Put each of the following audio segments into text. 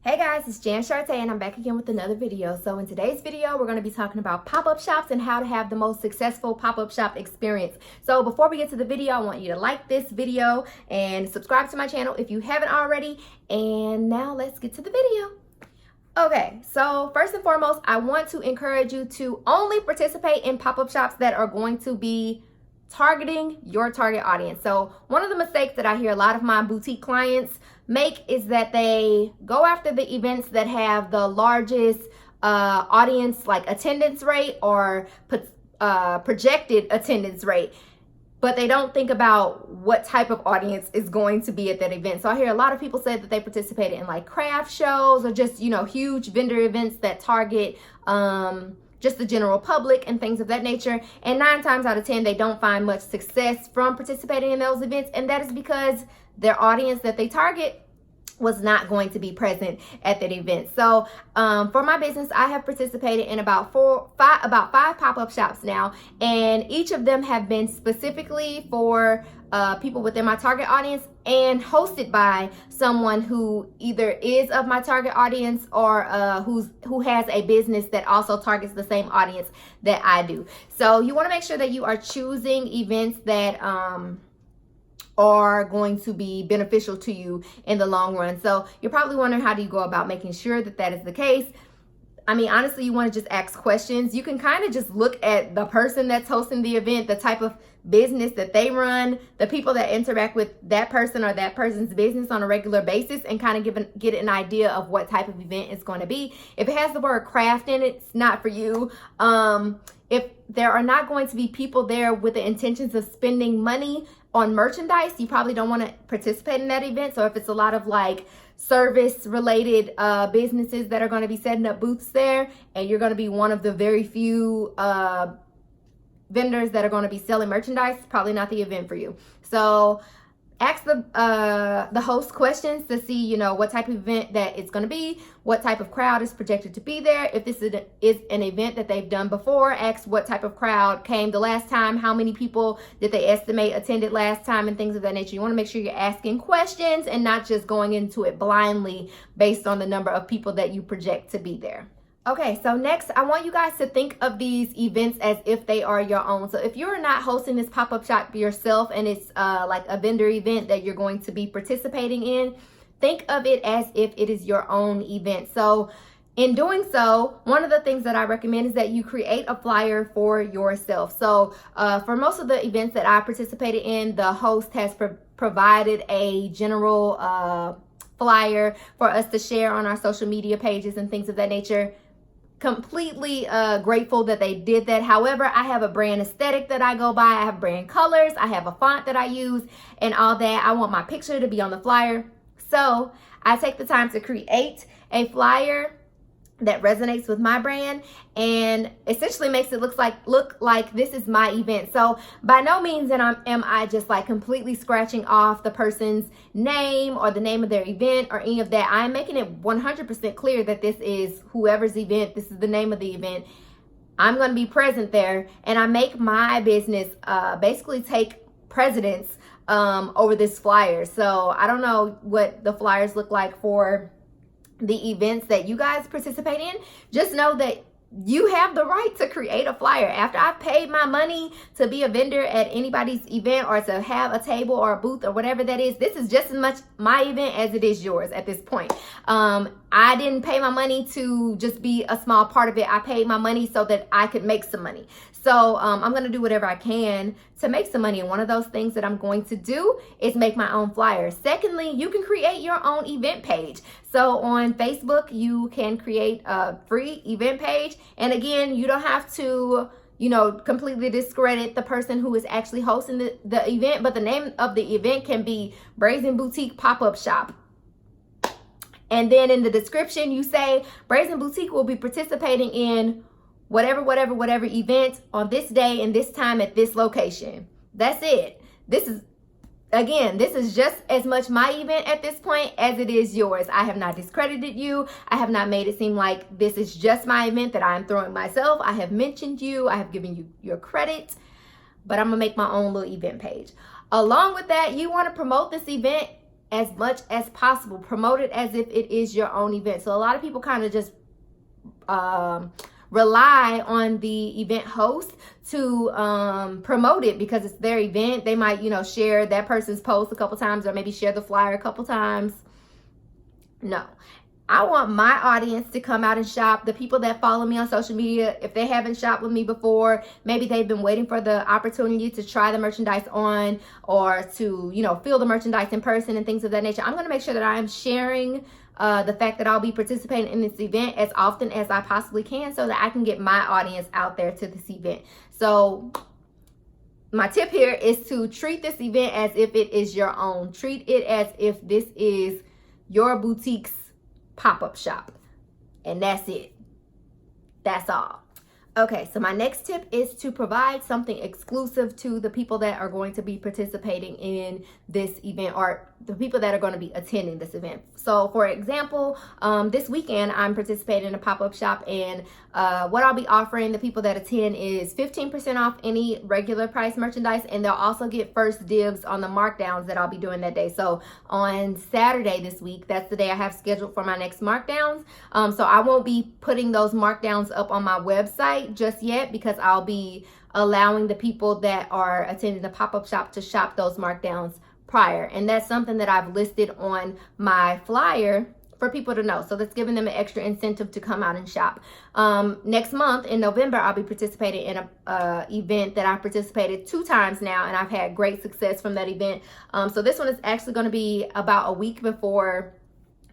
Hey guys, it's Jan Sharte and I'm back again with another video. So in today's video, we're going to be talking about pop-up shops and how to have the most successful pop-up shop experience. So before we get to the video, I want you to like this video and subscribe to my channel if you haven't already. And now let's get to the video. Okay, so first and foremost, I want to encourage you to only participate in pop-up shops that are going to be targeting your target audience. So one of the mistakes that I hear a lot of my boutique clients make is that they go after the events that have the largest audience like attendance rate or projected attendance rate, but they don't think about what type of audience is going to be at that event. So I hear a lot of people say that they participated in like craft shows or just, huge vendor events that target just the general public and things of that nature. And 9 times out of 10, they don't find much success from participating in those events. And that is because their audience that they target was not going to be present at that event. So for my business, I have participated in about five pop-up shops now, and each of them have been specifically for people within my target audience and hosted by someone who either is of my target audience or who has a business that also targets the same audience that I do. So you want to make sure that you are choosing events that are going to be beneficial to you in the long run. So you're probably wondering, how do you go about making sure that that is the case? I mean, honestly, you want to just ask questions. You can kind of just look at the person that's hosting the event, the type of business that they run, the people that interact with that person or that person's business on a regular basis, and kind of get an idea of what type of event it's going to be. If it has the word craft in it, it's not for you. If there are not going to be people there with the intentions of spending money on merchandise, you probably don't want to participate in that event. So if it's a lot of like service related businesses that are going to be setting up booths there, and you're going to be one of the very few vendors that are going to be selling merchandise, probably not the event for you. So ask the host questions to see, what type of event that it's going to be, what type of crowd is projected to be there. If this is an event that they've done before, ask what type of crowd came the last time, how many people did they estimate attended last time, and things of that nature. You want to make sure you're asking questions and not just going into it blindly based on the number of people that you project to be there. Okay, so next, I want you guys to think of these events as if they are your own. So if you're not hosting this pop-up shop yourself and it's like a vendor event that you're going to be participating in, think of it as if it is your own event. So in doing so, one of the things that I recommend is that you create a flyer for yourself. So for most of the events that I participated in, the host has provided a general flyer for us to share on our social media pages and things of that nature. Completely grateful that they did that. However, I have a brand aesthetic that I go by. I have brand colors. I have a font that I use and all that. I want my picture to be on the flyer. So I take the time to create a flyer that resonates with my brand and essentially makes it look like this is my event. So by no means am I just like completely scratching off the person's name or the name of their event or any of that. I'm making it 100% clear that this is whoever's event. This is the name of the event. I'm going to be present there, and I make my business basically take precedence over this flyer. So I don't know what the flyers look like for the events that you guys participate in. Just know that you have the right to create a flyer. After I've paid my money to be a vendor at anybody's event or to have a table or a booth or whatever that is, this is just as much my event as it is yours at this point. I didn't pay my money to just be a small part of it. I paid my money so that I could make some money. So I'm going to do whatever I can to make some money. And one of those things that I'm going to do is make my own flyer. Secondly, you can create your own event page. So on Facebook, you can create a free event page. And again, you don't have to, completely discredit the person who is actually hosting the event. But the name of the event can be Brazen Boutique Pop-Up Shop. And then in the description, you say Brazen Boutique will be participating in whatever event on this day and this time at this location. That's it. This is just as much my event at this point as it is yours. I have not discredited you. I have not made it seem like this is just my event that I'm throwing myself. I have mentioned you. I have given you your credit, but I'm gonna make my own little event page. Along with that, you want to promote this event as much as possible. Promote it as if it is your own event. So a lot of people kind of just rely on the event host to promote it because it's their event. They might, you know, share that person's post a couple times, or maybe share the flyer a couple times. No. I want my audience to come out and shop. The people that follow me on social media, if they haven't shopped with me before, maybe they've been waiting for the opportunity to try the merchandise on, or to, you know, feel the merchandise in person and things of that nature. I'm going to make sure that I am sharing the fact that I'll be participating in this event as often as I possibly can, so that I can get my audience out there to this event. So my tip here is to treat this event as if it is your own. Treat it as if this is your boutique's pop-up shop, and that's it. That's all. Okay, so my next tip is to provide something exclusive to the people that are going to be participating in this event, or the people that are going to be attending this event. So for example, this weekend I'm participating in a pop-up shop, and what I'll be offering the people that attend is 15% off any regular price merchandise, and they'll also get first dibs on the markdowns that I'll be doing that day. So on Saturday this week, that's the day I have scheduled for my next markdowns. So I won't be putting those markdowns up on my website just yet, because I'll be allowing the people that are attending the pop-up shop to shop those markdowns prior. And that's something that I've listed on my flyer for people to know. So that's giving them an extra incentive to come out and shop. Next month in November, I'll be participating in a event that I've participated 2 times now, and I've had great success from that event. So this one is actually going to be about a week before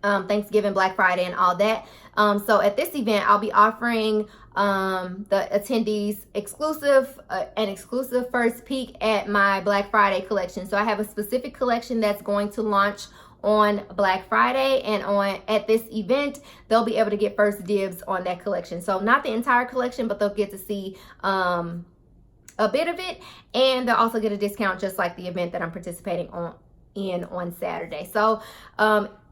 Thanksgiving, Black Friday, and all that. So at this event, I'll be offering the attendees an exclusive first peek at my Black Friday collection. So I have a specific collection that's going to launch on Black Friday, and at this event they'll be able to get first dibs on that collection. So not the entire collection, but they'll get to see a bit of it, and they'll also get a discount just like the event that I'm participating on Saturday. So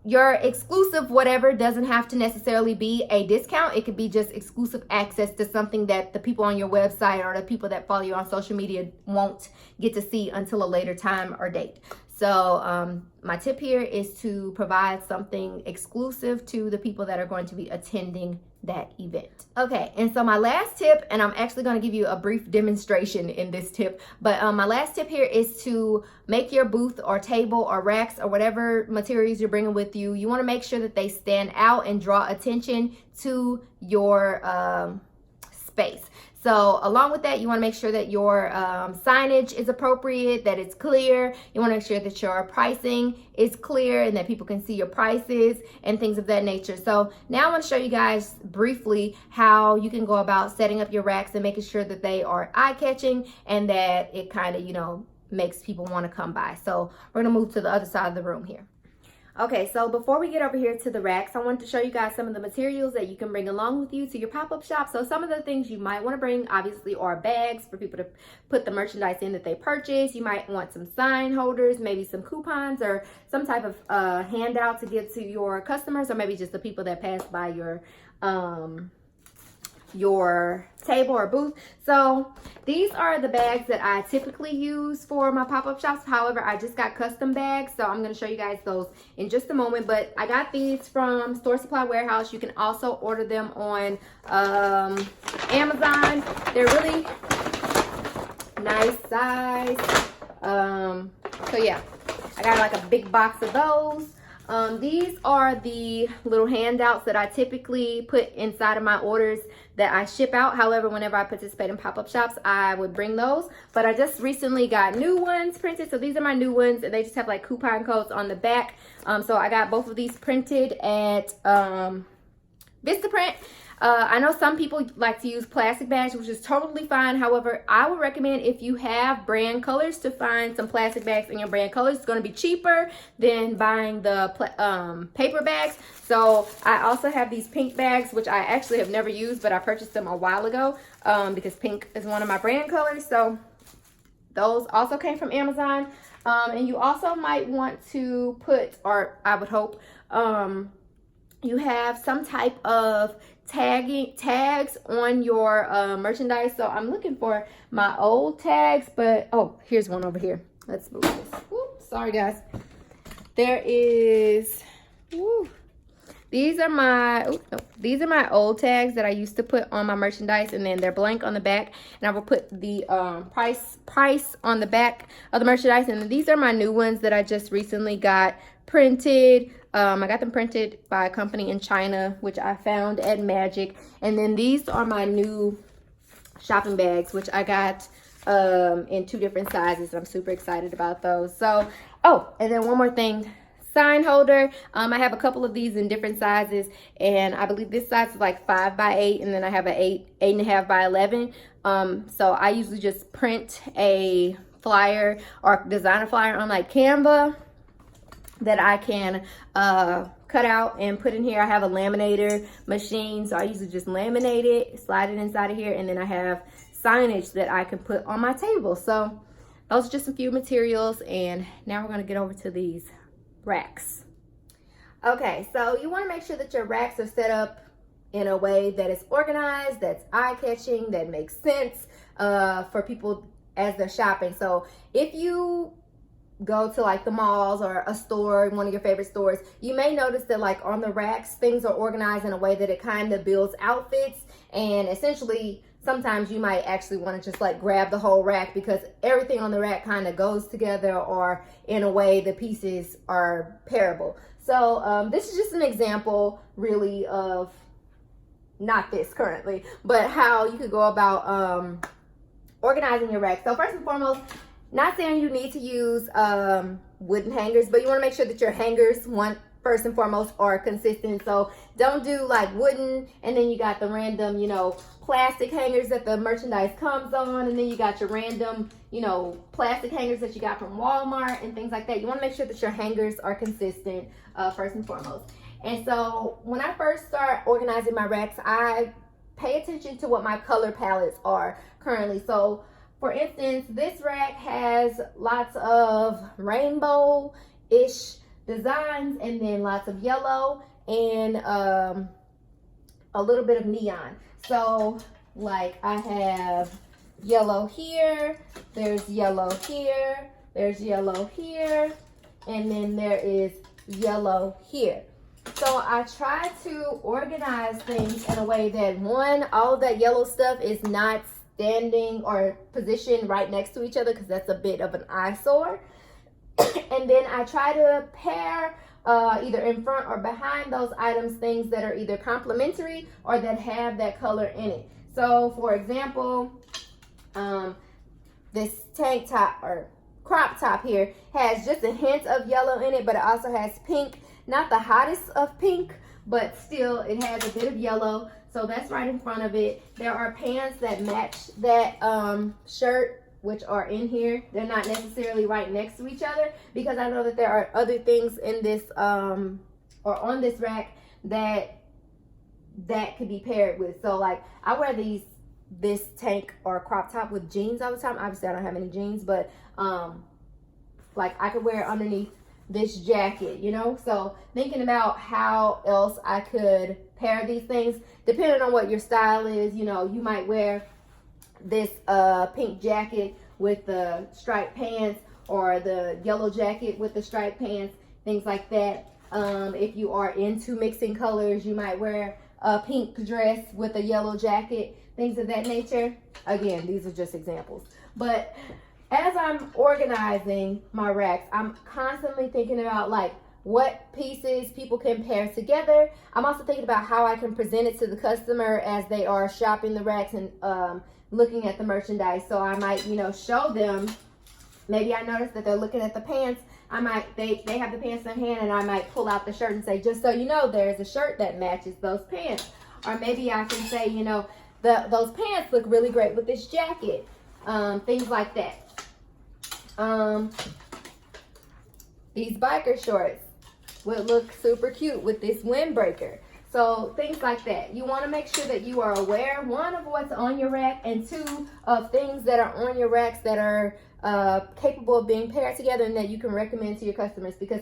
your exclusive whatever doesn't have to necessarily be a discount. It could be just exclusive access to something that the people on your website or the people that follow you on social media won't get to see until a later time or date. So my tip here is to provide something exclusive to the people that are going to be attending that event. Okay, and so my last tip, and I'm actually going to give you a brief demonstration in this tip, but my last tip here is to make your booth or table or racks or whatever materials you're bringing with you, you want to make sure that they stand out and draw attention to your space. So along with that, you want to make sure that your signage is appropriate, that it's clear. You want to make sure that your pricing is clear and that people can see your prices and things of that nature. So now I want to show you guys briefly how you can go about setting up your racks and making sure that they are eye-catching and that it kind of, you know, makes people want to come by. So we're going to move to the other side of the room here. Okay, so before we get over here to the racks, I wanted to show you guys some of the materials that you can bring along with you to your pop-up shop. So some of the things you might want to bring, obviously, are bags for people to put the merchandise in that they purchase. You might want some sign holders, maybe some coupons or some type of handout to give to your customers, or maybe just the people that pass by your table or booth. So these are the bags that I typically use for my pop-up shops. However, I just got custom bags, so I'm going to show you guys those in just a moment. But I got these from Store Supply Warehouse. You can also order them on Amazon. They're really nice size. So yeah, I got like a big box of those. These are the little handouts that I typically put inside of my orders that I ship out. However, whenever I participate in pop-up shops, I would bring those. But I just recently got new ones printed. So these are my new ones, and they just have like coupon codes on the back. So I got both of these printed at Vistaprint. I know some people like to use plastic bags, which is totally fine. However, I would recommend, if you have brand colors, to find some plastic bags in your brand colors. It's going to be cheaper than buying the paper bags. So I also have these pink bags, which I actually have never used, but I purchased them a while ago because pink is one of my brand colors. So those also came from Amazon. And you also might want to put, or I would hope, you have some type of tags on your merchandise. So I'm looking for my old tags, but oh, here's one over here. Let's move this. Oops, sorry guys. there is, woo, these are my old tags that I used to put on my merchandise, and then they're blank on the back, and I will put the price on the back of the merchandise. And then these are my new ones that I just recently got printed. I got them printed by a company in China, which I found at Magic. And then these are my new shopping bags, which I got in 2 different sizes. I'm super excited about those. So, oh, and then one more thing. Sign holder. I have a couple of these in different sizes, and I believe this size is like 5 by 8, and then I have an 8.5 by 11. So I usually just print a flyer or design a flyer on like Canva that I can cut out and put in here. I have a laminator machine, so I usually just laminate it, slide it inside of here, and then I have signage that I can put on my table. So those are just a few materials, and now we're gonna get over to these racks. Okay, so you want to make sure that your racks are set up in a way that is organized, that's eye-catching, that makes sense for people as they're shopping. So if you go to like the malls or a store, one of your favorite stores, you may notice that like on the racks, things are organized in a way that it kind of builds outfits, and essentially sometimes you might actually want to just like grab the whole rack because everything on the rack kind of goes together, or in a way the pieces are pairable. So this is just an example really of, not this currently, but how you could go about organizing your rack. So first and foremost, not saying you need to use wooden hangers, but you want to make sure that your hangers, first and foremost, are consistent. So don't do like wooden and then you got the random, you know, plastic hangers that the merchandise comes on, and then you got your random, you know, plastic hangers that you got from Walmart and things like that. You want to make sure that your hangers are consistent first and foremost. And so when I first start organizing my racks, I pay attention to what my color palettes are currently. So for instance, this rack has lots of rainbow-ish designs, and then lots of yellow and a little bit of neon. So like I have yellow here, there's yellow here, there's yellow here, and then there is yellow here. So I try to organize things in a way that, one, all of that yellow stuff is not standing or positioned right next to each other, because that's a bit of an eyesore. And then I try to pair either in front or behind those items things that are either complementary or that have that color in it. So for example, this tank top or crop top here has just a hint of yellow in it, but it also has pink. Not the hottest of pink, but still it has a bit of yellow. So that's right in front of it. There are pants that match that shirt, which are in here. They're not necessarily right next to each other, because I know that there are other things in this or on this rack that could be paired with. So like I wear this tank or crop top with jeans all the time. Obviously I don't have any jeans, but like I could wear it underneath this jacket, you know? So thinking about how else I could pair these things, depending on what your style is. You know, you might wear this pink jacket with the striped pants, or the yellow jacket with the striped pants, things like that. If you are into mixing colors, you might wear a pink dress with a yellow jacket, things of that nature. Again, these are just examples. But as I'm organizing my racks, I'm constantly thinking about like what pieces people can pair together. I'm also thinking about how I can present it to the customer as they are shopping the racks and looking at the merchandise. So I might, you know, show them, maybe I notice that they're looking at the pants. I might, they have the pants in their hand, and I might pull out the shirt and say, just so you know, there's a shirt that matches those pants. Or maybe I can say, you know, those pants look really great with this jacket. Things like that. These biker shorts would look super cute with this windbreaker. So things like that. You want to make sure that you are aware, one, of what's on your rack, and two, of things that are on your racks that are capable of being paired together and that you can recommend to your customers. Because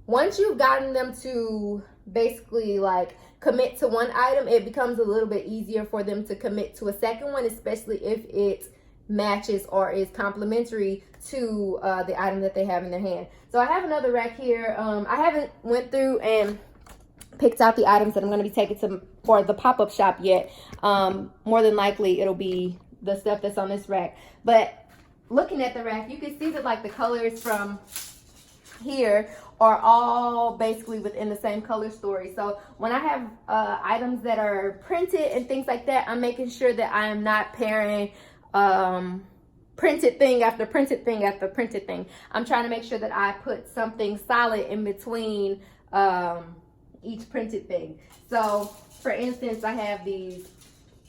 once you've gotten them to basically like commit to one item, it becomes a little bit easier for them to commit to a second one, especially if it matches or is complementary to the item that they have in their hand. So I have another rack here. I haven't went through and picked out the items that I'm going to be taking for the pop-up shop yet. More than likely it'll be the stuff that's on this rack. But looking at the rack, you can see that like the colors from here are all basically within the same color story. So when I have items that are printed and things like that, I'm making sure that I am not pairing printed thing after printed thing after printed thing. I'm trying to make sure that I put something solid in between each printed thing. So for instance, I have these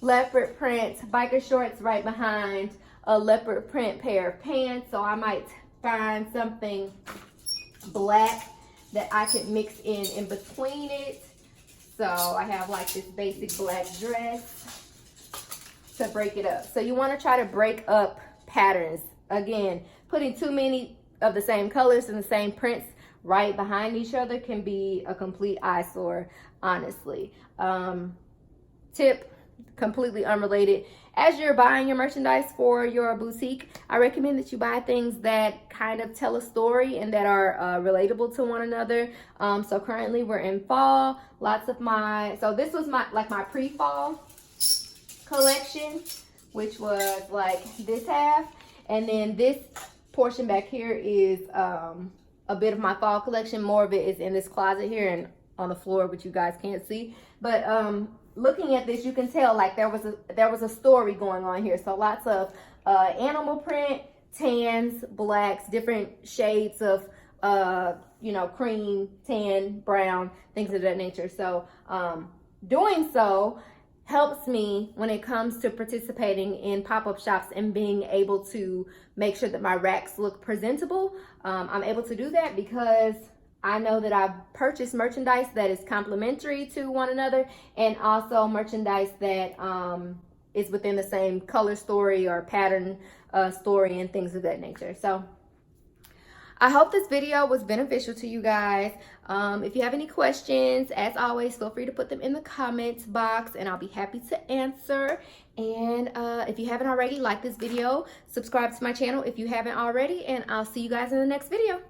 leopard print biker shorts right behind a leopard print pair of pants. So I might find something black that I could mix in between it. So I have like this basic black dress to break it up. So you want to try to break up patterns. Again, putting too many of the same colors and the same prints right behind each other can be a complete eyesore, honestly. Tip, completely unrelated. As you're buying your merchandise for your boutique, I recommend that you buy things that kind of tell a story and that are relatable to one another. So currently we're in fall. Lots of so this was my pre-fall collection, which was like this half. And then this portion back here is a bit of my fall collection. More of it is in this closet here and on the floor, which you guys can't see. But looking at this, you can tell like there was a story going on here. So lots of animal print, tans, blacks, different shades of cream, tan, brown, things of that nature. So doing so helps me when it comes to participating in pop-up shops and being able to make sure that my racks look presentable. I'm able to do that because I know that I've purchased merchandise that is complementary to one another, and also merchandise that is within the same color story or pattern story and things of that nature. So I hope this video was beneficial to you guys. If you have any questions, as always, feel free to put them in the comments box and I'll be happy to answer. And if you haven't already, like this video, subscribe to my channel if you haven't already, and I'll see you guys in the next video.